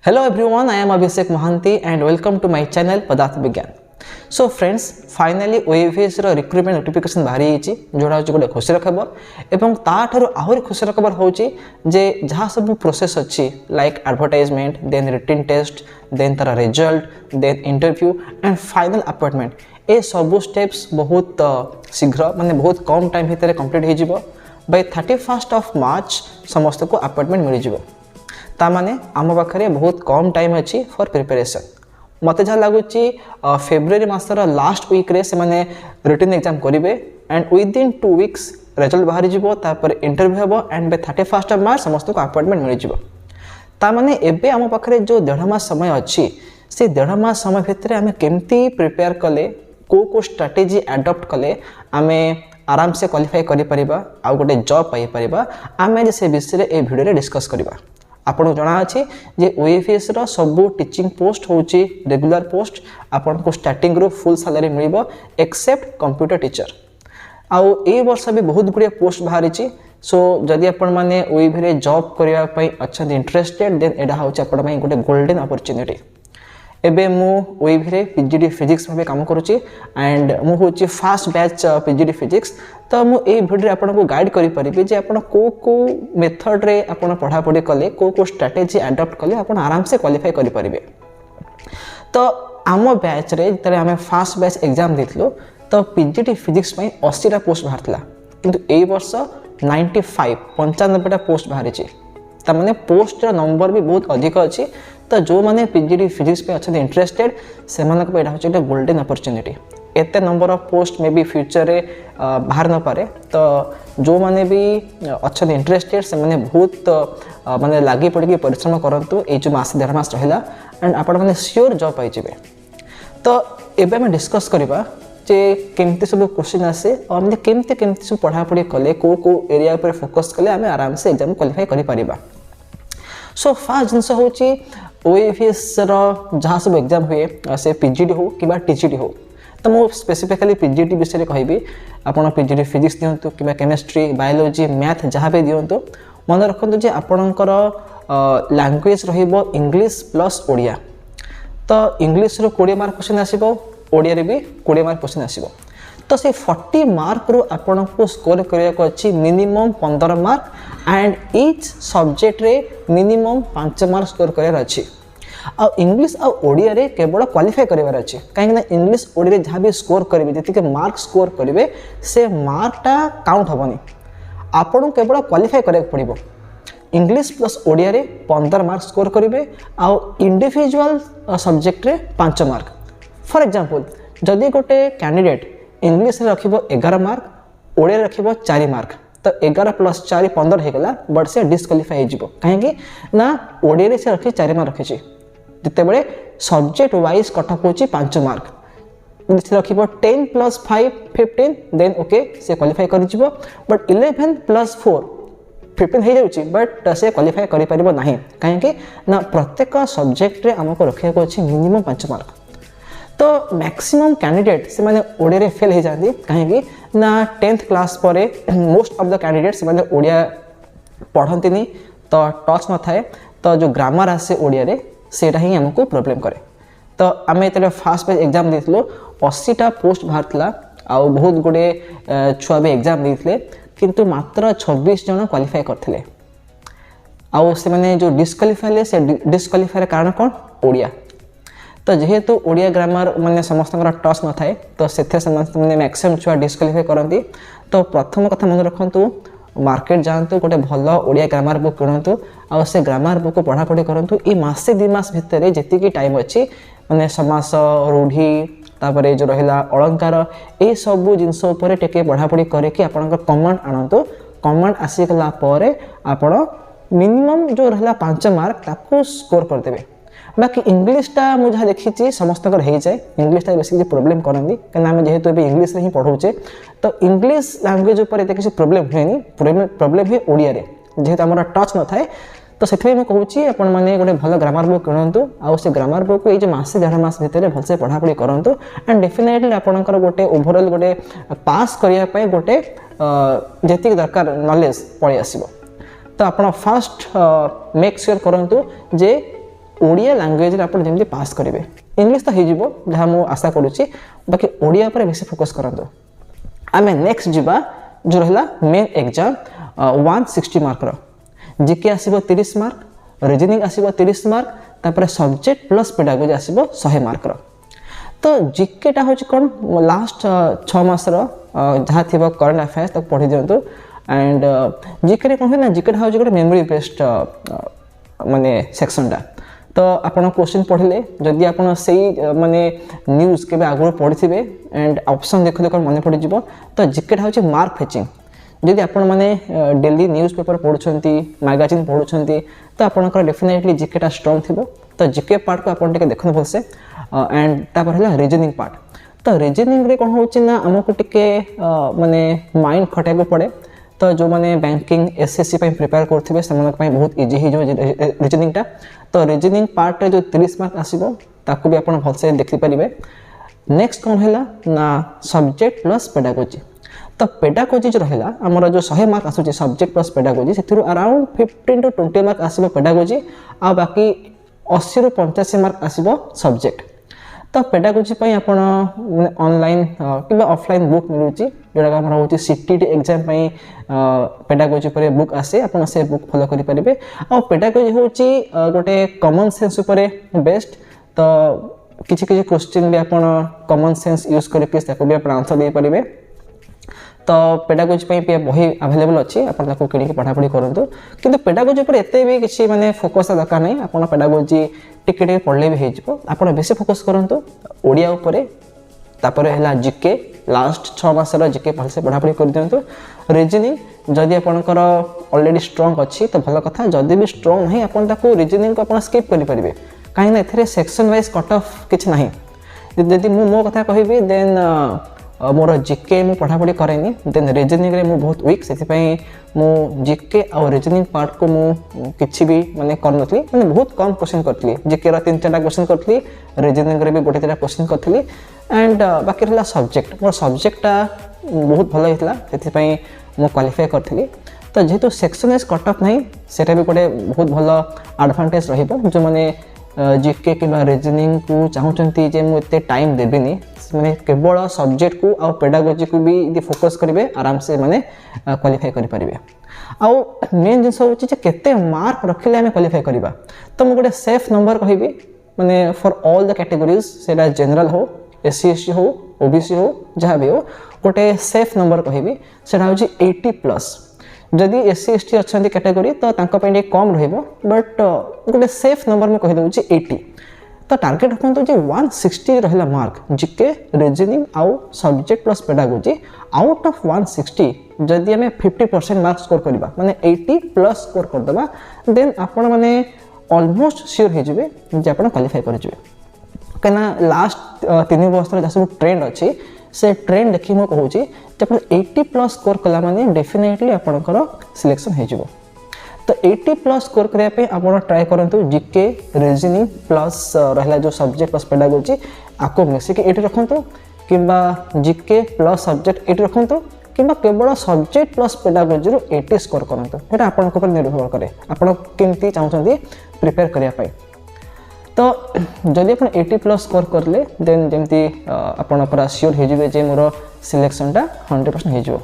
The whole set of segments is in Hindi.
Hello everyone, I am Abhishek Mohanty and welcome to my channel Padarth Vigyan. So friends, finally OAVS row recruitment notification बाहरी होची जोडा होची गोटे खुशी खबर एवं ता ठारो आहुरी खुशी खबर होची जे जहाँ सब प्रोसेस अच्छी like advertisement then written test then तार result then interview and final appointment ए सब स्टेप्स बहुत शीघ्र माने बहुत कम टाइम भितर कंप्लीट हो जिवो बाय 31 ऑफ मार्च समस्त को अपॉइंटमेंट मिल जिवो तामाने आम पाखे बहुत कम टाइम अच्छी फॉर प्रिपरेशन मत जहाँ लगुच फेब्रुआरी मासर लास्ट वीक रे से माने रिटन एग्जाम करेंगे एंड विदिन 2 वीक्स रिजल्ट बाहरी तापर इंटरव्यू हम एंड बाय 31 ऑफ मार्च समस्त को अपॉइंटमेंट मिल जिवो तामाने एबे आम पाखे जो 1.5 मास समय अच्छी से 1.5 मास समय भितर आम केमती प्रिपेयर कले को स्ट्राटेजी एडॉप्ट कले आम आराम से क्वालिफाई करि परिबा आ गोटे जॉब पाई परिबा आम से विषय ए वीडियो रे डिस्कस करबा। आपन जना अछि जे ओएफएस रो सब टीचिंग पोस्ट होची रेगुलर पोस्ट आपन को स्टार्टिंग रो फुल सैलरी मिलिबो एक्सेप्ट कंप्यूटर टीचर आउ ए वर्ष भी बहुत गुड़िया पोस्ट बाहरी छी सो जदि आपण माने ओएफ रे जॉब करिया पई अच्छा इंटरेस्टेड देन एडा होची आपण पई गोटे गोल्डन अपॉर्चुनिटी एबे मु ओएफ रे पीजीडी फिजिक्स भाबे काम करूची एंड मु होची फास्ट बैच पीजीडी फिजिक्स तो मु ए वीडियो रे आपन को गाइड करि परिबे जे आपन को मेथड रे आपन पढ़ा पढ़ी कले को स्ट्रेटजी एडॉप्ट कले आपन आराम से क्वालिफाई करि परिबे। तो आम बैच रे जतरे हमें फास्ट बैच एग्जाम देथलो तो पीजीडी फिजिक्स पई 80 टा पोस्ट बाहरतला किंतु ए वर्ष 95 टा पोस्ट बाहरी छी त माने पोस्ट रा नंबर भी बहुत अधिक अछि तो जो माने पीजीडी फिजिक्स पे अच्छा इंटरेस्टेड से मानक पे एटा होचे गोल्डन अपॉर्चुनिटी एते नंबर ऑफ पोस्ट मे भी फ्यूचर रे बाहर न पारे तो जो माने भी अच्छा इंटरेस्टेड से माने बहुत माने लागी पड़ी परिश्रम करंतु ए जो मास 1.5 मास रहिला एंड आपण माने श्योर जॉब पाई जिवे। तो एबे हम डिस्कस करबा जे केमती सब क्वेश्चन आसे और हम केमती सब पढ़ा पढ़ी कले को एरिया पर फोकस कले हम आराम से एग्जाम क्वालिफाई करि परिबा। सो फर्स्ट जिनस होची ओएफएस रो जहाँ सब एग्जाम हुए से पीजीडी हो कि टीजीडी हो तो मुझे स्पेसिफिकली पीजीडी विषय कहबी आपन पीजीडी फिजिक्स दियंतु कि केमिस्ट्री बायोलॉजी मैथ जहाँ भी दियंतु मन रखु जे आपणकर लैंग्वेज रहिबो इंग्लिश प्लस ओडिया तो इंग्लिश रो 20 मार्क क्वेश्चन आसीबो ओडिया रे भी 20 मार्क क्वेश्चन आसीबो तो से 40 मार्क रो आपन को स्कोर करिया को अछि minimum 15 mark and each subject रे मिनिमम 5 मार्क स्कोर करिया अछि आ इंग्लिश आ ओडिया रे केवल क्वालिफाई करिवार अछि काहे ना इंग्लिश ओडिया रे जहाँ भी स्कोर करिवे जति के मार्क स्कोर करिवे से मार्कटा काउंट हबनी आपन केवल क्वालिफाई करे पड़िबो इंग्लिश प्लस ओडिया रे 15 मार्क स्कोर करिवे आ इंडिविजुअल सब्जेक्ट रे 5 मार्क फॉर एग्जांपल जदि गोटे कैंडिडेट इंग्लिश रे रखिबो 11 मार्क ओडिया रे रखिबो 4 मार्क तो 11 प्लस 4 15 हो गला बट से डिस्क्वालिफाई हो कहीं ना ओडिया रे से रखी 4 मार्क रखी जिते बड़े सब्जेक्ट वाइज कटअप होची 5 मार्क से रखिबो 10 प्लस 5 15 देन ओके से क्वालिफाई कर जिवो बट 11 प्लस 4 15 हो जाउची बट से क्वालिफाई करि परिबो नाही कहीं ना प्रत्येक सब्जेक्ट रे हमको रखिया को अछि मिनिमम 5 मार्क तो मैक्सिमम कैंडिडेट से माने ओडिया रे फेल हो जाती कहीं ना 10th क्लास पर मोस्ट ऑफ द कैंडिडेट से माने ओडिया पढ़ंतिनी तो टच न थाए तो जो ग्रामर आसे ओडिया रे सेटा ही हमको प्रॉब्लम करे तो आम ये फास्ट पेज एग्जाम देथिलो 80टा पोस्ट बाहरतला आ बहुत गुडे छुआ भी एग्जाम देथिले किंतु मात्र 26 जन क्वालिफाई करथिले आ से माने जो डिस्क्वालिफाई से डिस्क्वालिफाई कारण कोन ओडिया तो जेहेतु ओडिया ग्रामर माने समस्त टच न थाए तो सेथे समस्त माने मैक्सिमम छुआ डिस्क्वालिफाई करंती तो प्रथम कथा मन रखंतु मार्केट जानतु गोटे भल ओडिया ग्रामर बुक किणतु आ से ग्रामर बुक पढ़ा पढ़ी करंतु ई मासे 2 मास भितर जेतिकी टाइम अछि माने समास रूढ़ी तापरे जो रहिला अलंकार ए सब जिंस ऊपर टेके पढ़ा पढ़ी करे कि आपन कमांड आनंतु कमांड आसी गला परे आपण मिनिमम जो रहिला 5 मार्क ताको स्कोर कर देबे बाकी इंग्लिशटा मुझे देखी समस्त हो जाए इंग्लिशटा बेसिकली प्रोब्लेम करती कहीं जेहेतु ए इंग्लिश ही पढ़ाऊे तो इंग्लिश लैंग्वेज उपर किसी प्रोब्लेम हुए प्रोब्लेम हुए ओडिया रे जेहेतु आम टच न थाए तो से मुझे कहूँ आपण मैंने गोटे भल ग्रामर बुक किणतु आ से ग्रामर बुक ये मासे 1.5 मास भितर भलसे पढ़ापढ़ी करूँ एंड डेफिनेटली आपंकर गोटे ओभरऑल गोटे पास करने गोटे जी दरकार नॉलेज पलि आसो तो आप फास्ट मेक श्योर करूँ जे ओडिया लैंग्वेज रे आपण जेमती पास करेंगे इंग्लिश तो हो जहाँ मुझे आशा करुच्ची बाकी ओडिया पर बेसी फोकस करंतु आम नेक्स्ट जीवा जो रहा मेन एग्जाम 160 मार्क जीके आसो 30 मार्क रीजनिंग आसो 30 मार्क तापर सब्जेक्ट प्लस पेडागोजी आसो 100 मार्क तो जीकेटा हूँ कौन लास्ट 6 मासर जहाँ थी करंट अफेयर्स तक पढ़ी दिंतु एंड जीके कौन है जीकेटा हूँ गोटे मेमोरी बेस्ड माने सेक्शनटा तो आपन क्वेश्चन पढ़ले जदि आपन से माने न्यूज़ के आगुरी पढ़ी एंड ऑप्शन देखते कौन मन पड़ जाव तो जीकेटा हूँ मार्क फेचिंग जदि आपण मैंने डेली न्यूज़ पेपर पढ़ुंट मैगजीन पढ़ुंट तो आपंकर डेफिनेटली जीकेटा स्ट्रॉन्ग थी तो जीके पार्ट को आपन टे देखते भलसे एंड तापर है रीजनिंग पार्ट तो रीजनिंग रे कौन होना आमको टिके माने माइंड खटाइक पड़े तो जो मैंने बैंकिंग एसएससी प्रिपेयर करुवे से बहुत इजी हो रीजनिंगटा तो रीजनिंग पार्ट जो 30 मार्क आसो ताकू भी आप भलसे देखिपारे नेक्स्ट कौन है ना सब्जेक्ट प्लस पेडागोजी तो पेडागोजी जो रहा आमर जो 100 मार्क आसूँ सब्जेक्ट प्लस पेडागोजी से अराउंड 15 to 20 मार्क आसो पेडागोजी आ बाकी 80 ରୁ 85 मार्क आसो सब्जेक्ट तो पेडागोजी आपण ऑनलाइन कि ऑफलाइन बुक मिलूँ जोटा आम हूँ सीटीटी एग्जाम पेडागोजी पर बुक आसे आप से बुक फॉलो करेंगे आ पेडागोजी हूँ गोटे कॉमन सेंस उपर बेस्ड तो किसी किसी क्वेश्चन भी आप कॉमन सेंस यूज करके भी आप आंसर दे पारे तो पेडागोजी बही अवेलेबल अच्छी आपको किଣିकी पढ़ापढ़ी करूँ किंतु पेडागोजी पर एत भी किसी माने फोकस दरकार नहीं आप पेडागोजी टिके पढ़ले भी हो आप बेसी फोकस करूँ ओडिया उपर तापर है जीके लास्ट 6 मासर जीके भलसे पढ़ापढ़ी कर दिंतु रीजनिंग जदि आपंकर ऑलरेडी स्ट्रॉन्ग अच्छी तो भल कथा जदि भी स्ट्रॉन्ग नहीं आपको रीजनिंग को आप स्किप करेंगे कहीं A section wise cut off किसी ना जदि मो कथा कहि देन मोर जीके मु पढ़ापढ़ी करेनी देन रीजनिंग रे मु बहुत वीक से मु जीके और रीजनिंग पार्ट को मु किछि भी माने करनथली माने बहुत कम क्वेश्चन करथली जीके रा 3-4 क्वेश्चन करथली रीजनिंग रे भी गोटे 3 क्वेश्चन करथली एंड बाकी रहला सब्जेक्ट मोर सब्जेक्टटा बहुत भल होइतला सेति मु क्वालिफाई करथली तो जेहेतु सेक्शन वाइज कट ऑफ नहीं सेटा भी गोटे बहुत भल एडवांटेज रहिबो जो माने जीके कि रीजनिंग को चाहूँगी जे मुझे टाइम देविनी मैंने केवल सब्जेक्ट को आ पेडागोजी को भी यदि फोकस करेंगे आराम से मैंने क्वालिफाई करेंगे आउ मेन जिन हूँ केते मार्क रखिले आम क्वालिफाई करवा तो मुझे गोटे सेफ नंबर कहि माने फॉर ऑल द कैटेगोरीज से जनरल हो एससी एसटी हो ओबीसी हो जहाँ भी हो गोटे सेफ नंबर कहि से 80+ जदि एससी एसटी अच्छा कैटेगोरी तो कम रट गोटे सेफ नंबर में कहीदे 80 तो टार्गेट रखते जो 160 रहा मार्क जीके रीजनिंग आउ subject plus pedagogy out of 160 जदि आम 50% मार्क स्कोर करवा माने 80+ स्कोर करदे देन आपण माने ऑलमोस्ट श्योर हो जाए जे आप क्वालिफाई करेंगे कहीं लास्ट 3 वर्ष जहाँ सब ट्रेंड अच्छी से ट्रेंड देखी मुझे कहूँ जब 80+ स्कोर कला माने डेफिनेटली आपंकर सिलेक्शन हो तो 80+ स्कोर करने आप ट्राए करूँ जीके रीजनिंग प्लस रहा जो सब्जेक्ट प्लस पेडागोजी आपको मिसिकी ये रखु कि जीके प्लस सब्जेक्ट ये रखु कि केवल सब्जेक्ट प्लस पेडागोजी 80 स्कोर करूँ ये आप निर्भर कै आपमती चाहते प्रिपेयर करने तो जदि आप 80+ स्कोर करले देन जमती आपन पूरा श्योर हो जाए जे मोर सिलेक्शनटा 100% हो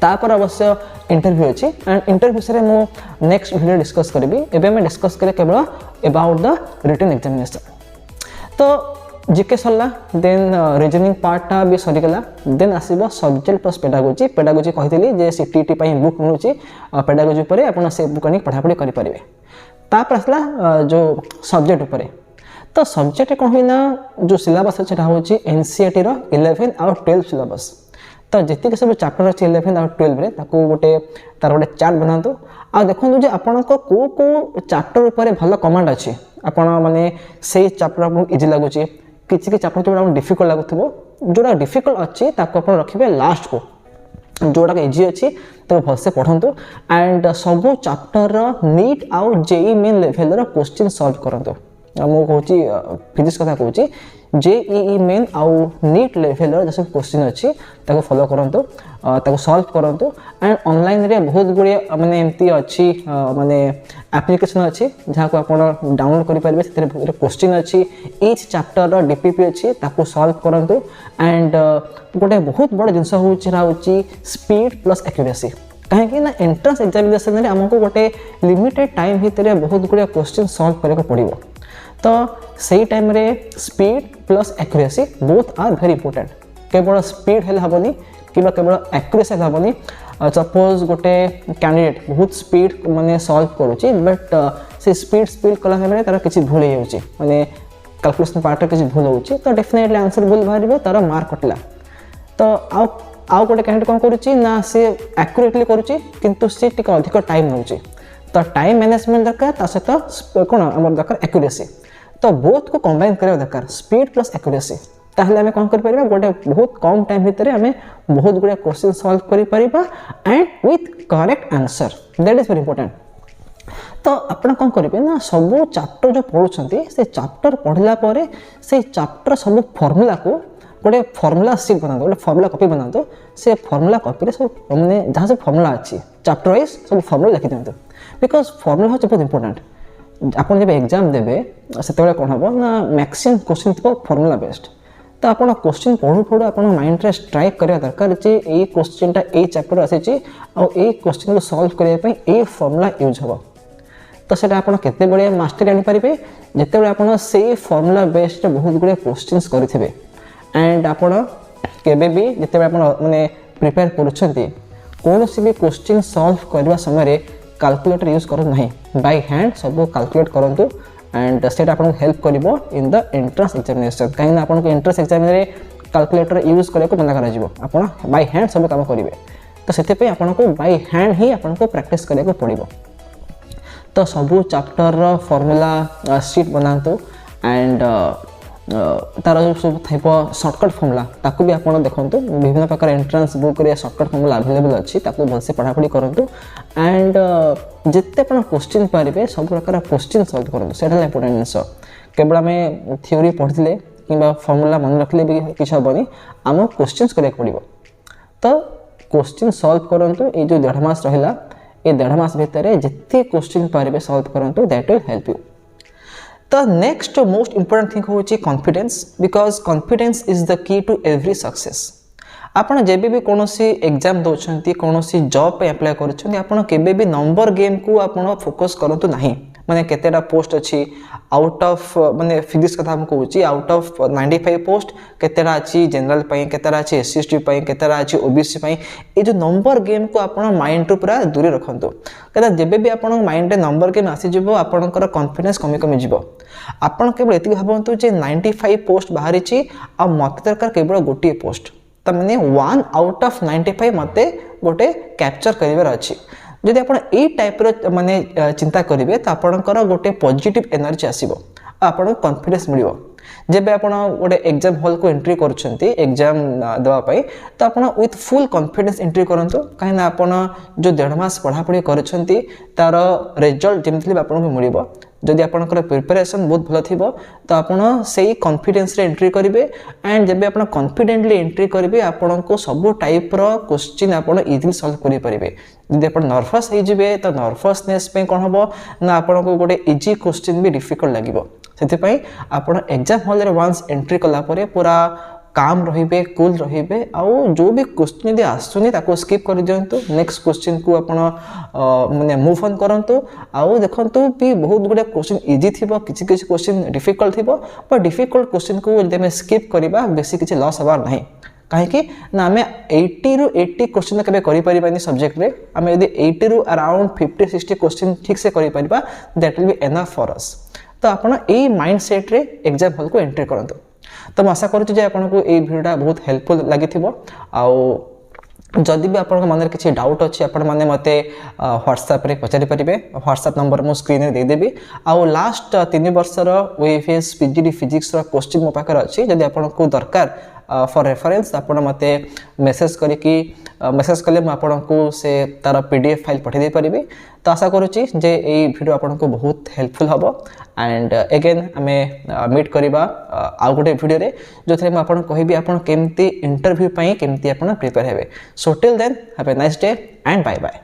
तापर अवश्य इंटरव्यू अच्छी एंड इंटरव्यू से मु नेक्स्ट वीडियो डिस्कस करी एबे मैं डिस्कस करे केवल अबाउट द रिटन एग्जामिनेशन तो जीके सरला देन रीजनिंग पार्टा भी सरीगला देन आसो सब्जेक्ट प्लस पेडागोजी कही जे सीटीटी बुक मिलूँ पेडागोजी पर आप से बुक आनी पढ़ापढ़ी करेंगे तापर आसला जो सब्जेक्ट उपरे तो सब्जेक्ट कौन हुई ना जो सिलेबस है हूँ एनसीईआरटी 11 और 12 सिलेबस तो जी सब चैप्टर अच्छे 11 और 12 गोटे तार गोटे चार्ट बनातु आ देखो जो आपण को चैप्टर उपर भल कमांड अच्छी आपण माने से चैप्टर आपको इजी लगुच किसी चैप्टर जो डिफिकल्ट लगुव जोड़ा डिफिकल्ट अच्छी रखिए लास्ट को जोड़ा इजी अच्छी तो भलसे पढ़ंतु एंड सब चैप्टर नीट आउ JEE Main level question solve करंतु ମୁଁ କହୁଛି फिजिक्स कथा कहूँ जेईई मेन आउ नीट लेवल जो क्वेश्चन अच्छी फॉलो करंतु ताको सॉल्व करंतु एंड ऑनलाइन रे बहुत गुड़िया माने एमती अच्छी माने एप्लिकेशन अच्छी जहाँ को आप डाउनलोड करेंगे से क्वेश्चन अच्छी ईच चैप्टर डीपीपी अच्छी ताको सॉल्व करंतु एंड गोटे बहुत बड़ जिनस हूँ स्पीड प्लस एक्यूरेसी कहीं ना एंट्रेंस एग्जामिनेशन में आमको गोटे लिमिटेड टाइम भितर बहुत गुड़िया क्वेश्चन सॉल्व करने पड़ो तो सही टाइम रे speed plus accuracy both are very important केवल स्पीड हेल्ले हेनी कि केवल एक्यूरेसी हेनी सपोज गोटे कैंडिडेट बहुत स्पीड माने सॉल्व करुच्ची बट से स्पीड कला टाइम तार किसी भूल हो माने कैलकुलेशन पार्ट किसी भूल हो तो डेफिनेटली आंसर भूल बाहर तार मार्क कटला तो आउ गोटे कैंडिडेट कौन करुच्ची ना सी एक्यूरेटली करुच्ची किंतु सी टिके अधिक टाइम नौची तो टाइम मैनेजमेंट दरकार सहित कौन आम दरकार एक्यूरेसी तो बोथ को कंबाइन करवा दरकार स्पीड प्लस एक्यूरेसी ताहले आमे कौन कर परिबा गोटे बहुत कम टाइम भितर आमे बहुत गुडा क्वेश्चन सॉल्व करि परिबा and with correct answer that is very important तो आपण कौन करेंगे ना सब चैप्टर जो पढ़ुंट से चैप्टर पढ़ला परे से चैप्टर सब फॉर्मूला को गोटे फॉर्मूला सीट बना गोटे फॉर्मूला कॉपी बना से फॉर्मूला कॉपी सब मैंने जहाँ सब फॉर्मूला अच्छी चैप्टर वाइज सब फॉर्मूला लिखि दिंतु बिकज फॉर्मूला हूँ बहुत इंपोर्टेंट आपन जब एग्जाम देबे से कौन हम ना मैक्सिमम क्वेश्चन थी फॉर्मूला बेस्ड तो आप क्वेश्चन पढ़ू पढ़ू आप माइंड रे स्ट्राइक करवा दरकार जे ये क्वेश्चनटा ये चैप्टर आसी क्वेश्चन को सॉल्व करने ये फॉर्मूला यूज हम तो सेटा आप केते बड़े मास्टर आनीपारे जिते आप फॉर्मूला बेस्ड बहुत गुड़े क्वेश्चंस करेंगे एंड आपण केबे भी जिते आप माने प्रिपेयर करुछंती कौन भी क्वेश्चन सॉल्व करने समय कैलकुलेटर यूज करो नहीं बाय हैंड सब कैलकुलेट करंतु एंड सेट आपको हेल्प करिवो इन द एंट्रेंस एग्जामिनेशन कहीं ना आपको एंट्रेंस एग्जाम रे कैलकुलेटर यूज करने को मना करा आपन बाय हैंड सब काम करेंगे तो से आपको बाय हैंड ही आपको प्रैक्टिस करने को पड़ो तो सबू चैप्टर फॉर्मूला शीट बनातु एंड तार जो सब थी सर्टकट फॉर्मूला ताकू भी आप देखो विभिन्न प्रकार एंट्रेंस बुक रे सर्टकट फॉर्मूला अवेलेबल अच्छी ताकू भलसे पढ़ापढ़ी करूँ एंड जिते आप क्वेश्चन पारे सब प्रकार क्वेश्चन सॉल्व करूँ से इंपोर्टेंट जिनस केवल आम थ्योरी पढ़ी कि फॉर्मूला मन रखले भी किसी हेनी आम क्वेश्चन कराया पड़ो तो क्वेश्चन सॉल्व करूँ ये जो 1.5 मास रहा ये 1.5 मास भितर जिते क्वेश्चन पारे सॉल्व करूँ that will help you The next most important thing होची confidence because confidence is the key to every success. आपण जेबे भी कोनोसी एग्जाम दोछंती कोनोसी जॉब पे अप्लाई करूछंती आपण केबे भी नंबर गेम को आपण फोकस करंतु नाही माने केतेडा पोस्ट अछि आउट ऑफ माने फिजिक्स कथा हम कहूची आउट ऑफ 95 पोस्ट केतेडा अछि जनरल पई केतेडा अछि एसएसटी पई केतेडा अछि ओबीसी पई ए जो नंबर गेम को आपण माइंड टू पूरा दूर रखंतु कदा जेबे भी आपण माइंड रे नंबर गेम आसी जिवो आपणकर कॉन्फिडेंस कमी कमी जिवो आपण केवल एति भाबंतु जे 95 पोस्ट बाहरी छि आ मत दरकार केवल गोटी पोस्ट त माने 1 आउट ऑफ 95 मते गोटे कैप्चर करिवार अछि जदि आपण ए टाइप रो माने चिंता करिवे त आपणकर गोटे पॉजिटिव एनर्जी आसीबो आपण कॉन्फिडेंस मिलिबो जेबे आपण गोटे एग्जाम हॉल को एंट्री करूछंती एग्जाम देवा पई तो आपण विथ फुल कॉन्फिडेंस एंट्री करंतु काहे ना आपण जो 1.5 मास पढ़ा पढ़ी करूछंती तार रिजल्ट जेमथि आपण को मिलिबो जदि आपनकर प्रिपरेशन बहुत भलो थिबो तो आपण सेही कॉन्फिडेंस रे एंट्री करिवे एंड जेबे आपण कॉन्फिडेंटली एंट्री करिवे आपण को सब टाइप रो क्वेश्चन आपण इजीली सॉल्व करि परिबे जदि आपण नर्वस हे जिवे तो नर्वसनेस पे कोन हबो ना आपण को गोटे इजी क्वेश्चन भी डिफिकल्ट लागिबो सेति पई आपण एग्जाम हॉल रे वंस एंट्री कला परे पूरा काम रहिबे कूल रहिबे आउ जो भी क्वेश्चन यदि आसुनी ताको स्किप कर दियंतु नेक्स्ट क्वेश्चन को आपण माने मूव ऑन करंतु आउ देखंतु भी बहुत गुडा क्वेश्चन इजी थिबो किछि किछि क्वेश्चन डिफिकल्ट थिबो पर डिफिकल्ट क्वेश्चन को यदि हम स्किप करिबा बेसी किछि लॉस हबार नाही काहे कि ना हमें 80 रु 80 क्वेश्चन केबे करि परिबानी सब्जेक्ट रे हमें यदि 80 रु अराउंड 50 60 क्वेश्चन ठीक से करि परिबा that will be enough for us तो आपण ए माइंडसेट रे एग्जाम हॉल को एंट्री करंतु तो आशा करूँ जे आपको ये वीडियोटा बहुत हेल्पफुल लगी जदि भी आपन मन किसी डाउट अच्छी आपण मैंने मत व्हाट्सएप रे पचारि पारे व्हाट्सएप नंबर मो स्क्रीन रे देदेवी आउ लास्ट 3 वर्षर ओएफएस पीजीडी फिजिक्स क्वेश्चन मो पाखर अच्छी जदि आपको दरकार फॉर रेफरेंस आपण मते मेसेज करिकी मेसेज कले आपको से तार पीडीएफ फाइल पठे दे परिबे। तो आशा करुच्ची जे ये वीडियो आपको बहुत हेल्पफुल हम एंड अगेन आमे मीट करवा आउ गोटे वीडियो रे जो थे मुझे कहबी आप केमती इंटरव्यू केमती आप प्रिपेयर हेबे। So till then have a nice day and bye bye.